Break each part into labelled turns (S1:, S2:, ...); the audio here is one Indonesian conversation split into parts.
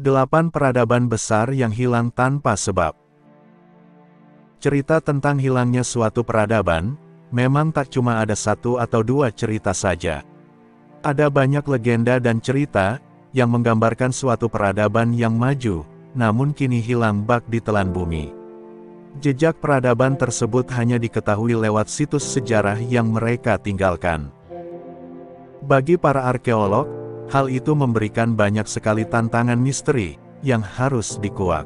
S1: 8 peradaban besar yang hilang tanpa sebab. Cerita tentang hilangnya suatu peradaban, memang tak cuma ada satu atau dua cerita saja. Ada banyak legenda dan cerita, yang menggambarkan suatu peradaban yang maju, namun kini hilang bak di telan bumi. Jejak peradaban tersebut hanya diketahui lewat situs sejarah yang mereka tinggalkan. Bagi para arkeolog, hal itu memberikan banyak sekali tantangan misteri, yang harus dikuak.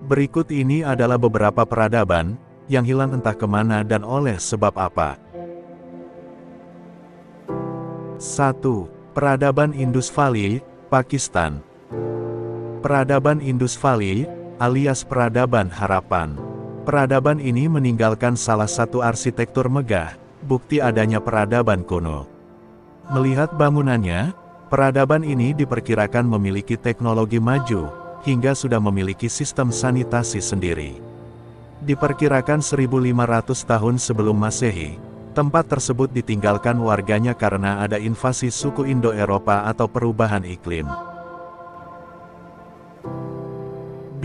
S1: Berikut ini adalah beberapa peradaban, yang hilang entah kemana dan oleh sebab apa. 1. Peradaban Indus Valley, Pakistan. Peradaban Indus Valley, alias Peradaban Harapan. Peradaban ini meninggalkan salah satu arsitektur megah, bukti adanya peradaban kuno. Melihat bangunannya, peradaban ini diperkirakan memiliki teknologi maju, hingga sudah memiliki sistem sanitasi sendiri. Diperkirakan 1500 tahun sebelum Masehi, tempat tersebut ditinggalkan warganya karena ada invasi suku Indo-Eropa atau perubahan iklim. 2.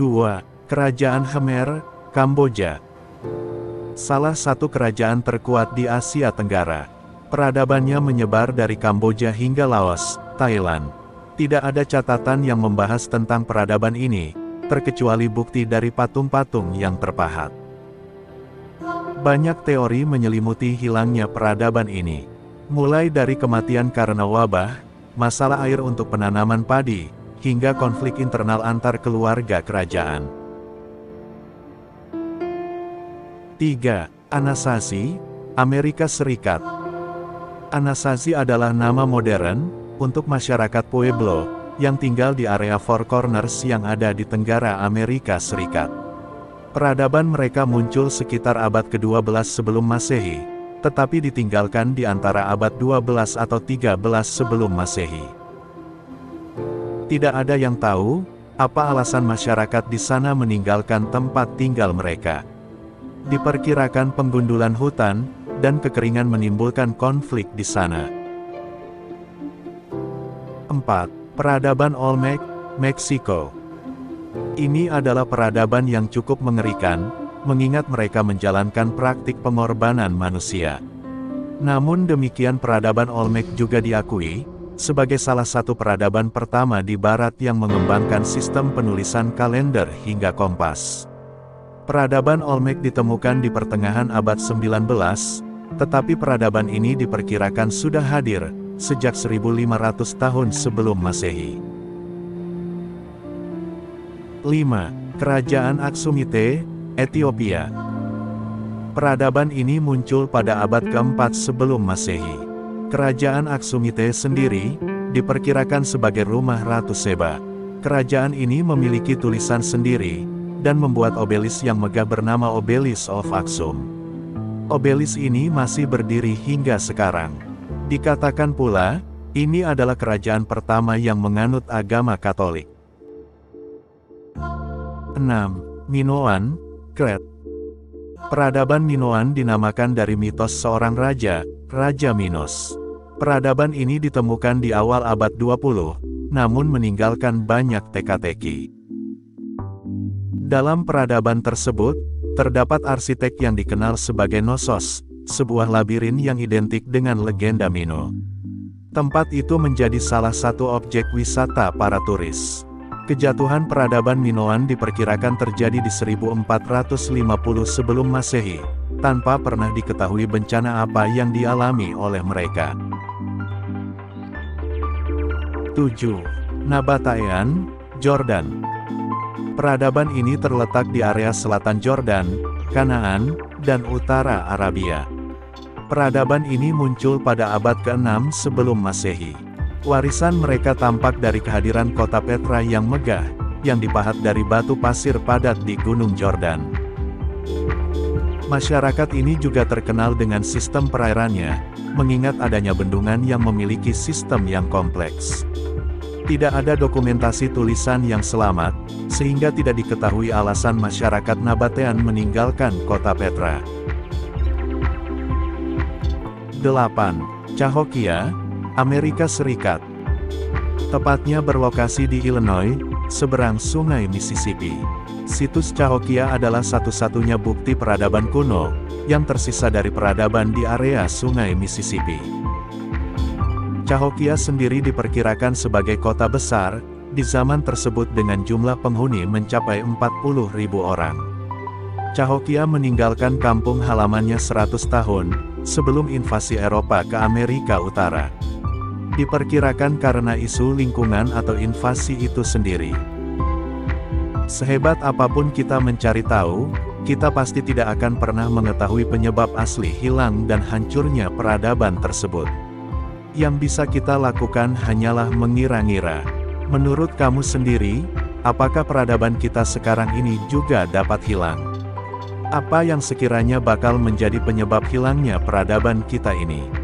S1: Kerajaan Khmer, Kamboja. Salah satu kerajaan terkuat di Asia Tenggara. Peradabannya menyebar dari Kamboja hingga Laos, Thailand. Tidak ada catatan yang membahas tentang peradaban ini, terkecuali bukti dari patung-patung yang terpahat. Banyak teori menyelimuti hilangnya peradaban ini. Mulai dari kematian karena wabah, masalah air untuk penanaman padi, hingga konflik internal antar keluarga kerajaan. 3. Anasazi, Amerika Serikat. Anasazi adalah nama modern untuk masyarakat Pueblo, yang tinggal di area Four Corners yang ada di Tenggara Amerika Serikat. Peradaban mereka muncul sekitar abad ke-12 sebelum Masehi, tetapi ditinggalkan di antara abad 12 atau 13 sebelum Masehi. Tidak ada yang tahu, apa alasan masyarakat di sana meninggalkan tempat tinggal mereka. Diperkirakan penggundulan hutan, dan kekeringan menimbulkan konflik di sana. 4. Peradaban Olmec, Meksiko. Ini adalah peradaban yang cukup mengerikan, mengingat mereka menjalankan praktik pengorbanan manusia. Namun demikian peradaban Olmec juga diakui, sebagai salah satu peradaban pertama di Barat yang mengembangkan sistem penulisan kalender hingga kompas. Peradaban Olmec ditemukan di pertengahan abad 19, tetapi peradaban ini diperkirakan sudah hadir sejak 1500 tahun sebelum Masehi. 5. Kerajaan Aksumite, Ethiopia. Peradaban ini muncul pada abad keempat sebelum Masehi. Kerajaan Aksumite sendiri, diperkirakan sebagai rumah Ratu Seba. Kerajaan ini memiliki tulisan sendiri, dan membuat obelis yang megah bernama Obelisk of Aksum. Obelis ini masih berdiri hingga sekarang. Dikatakan pula, ini adalah kerajaan pertama yang menganut agama Katolik. 6. Minoan, Crete. Peradaban Minoan dinamakan dari mitos seorang raja, Raja Minos. Peradaban ini ditemukan di awal abad 20, namun meninggalkan banyak teka-teki. Dalam peradaban tersebut, terdapat arsitek yang dikenal sebagai Knossos, sebuah labirin yang identik dengan legenda Mino. Tempat itu menjadi salah satu objek wisata para turis. Kejatuhan peradaban Minoan diperkirakan terjadi di 1450 sebelum Masehi, tanpa pernah diketahui bencana apa yang dialami oleh mereka. 7. Nabatean, Jordan. Peradaban ini terletak di area selatan Jordan, Kanaan, dan utara Arabia. Peradaban ini muncul pada abad ke-6 sebelum Masehi. Warisan mereka tampak dari kehadiran kota Petra yang megah, yang dipahat dari batu pasir padat di Gunung Jordan. Masyarakat ini juga terkenal dengan sistem perairannya, mengingat adanya bendungan yang memiliki sistem yang kompleks. Tidak ada dokumentasi tulisan yang selamat, sehingga tidak diketahui alasan masyarakat Nabatean meninggalkan kota Petra. 8. Cahokia, Amerika Serikat. Tepatnya berlokasi di Illinois, seberang Sungai Mississippi. Situs Cahokia adalah satu-satunya bukti peradaban kuno, yang tersisa dari peradaban di area Sungai Mississippi. Cahokia sendiri diperkirakan sebagai kota besar, di zaman tersebut dengan jumlah penghuni mencapai 40.000 orang. Cahokia meninggalkan kampung halamannya 100 tahun, sebelum invasi Eropa ke Amerika Utara. Diperkirakan karena isu lingkungan atau invasi itu sendiri. Sehebat apapun kita mencari tahu, kita pasti tidak akan pernah mengetahui penyebab asli hilang dan hancurnya peradaban tersebut. Yang bisa kita lakukan hanyalah mengira-ngira. Menurut kamu sendiri, apakah peradaban kita sekarang ini juga dapat hilang? Apa yang sekiranya bakal menjadi penyebab hilangnya peradaban kita ini?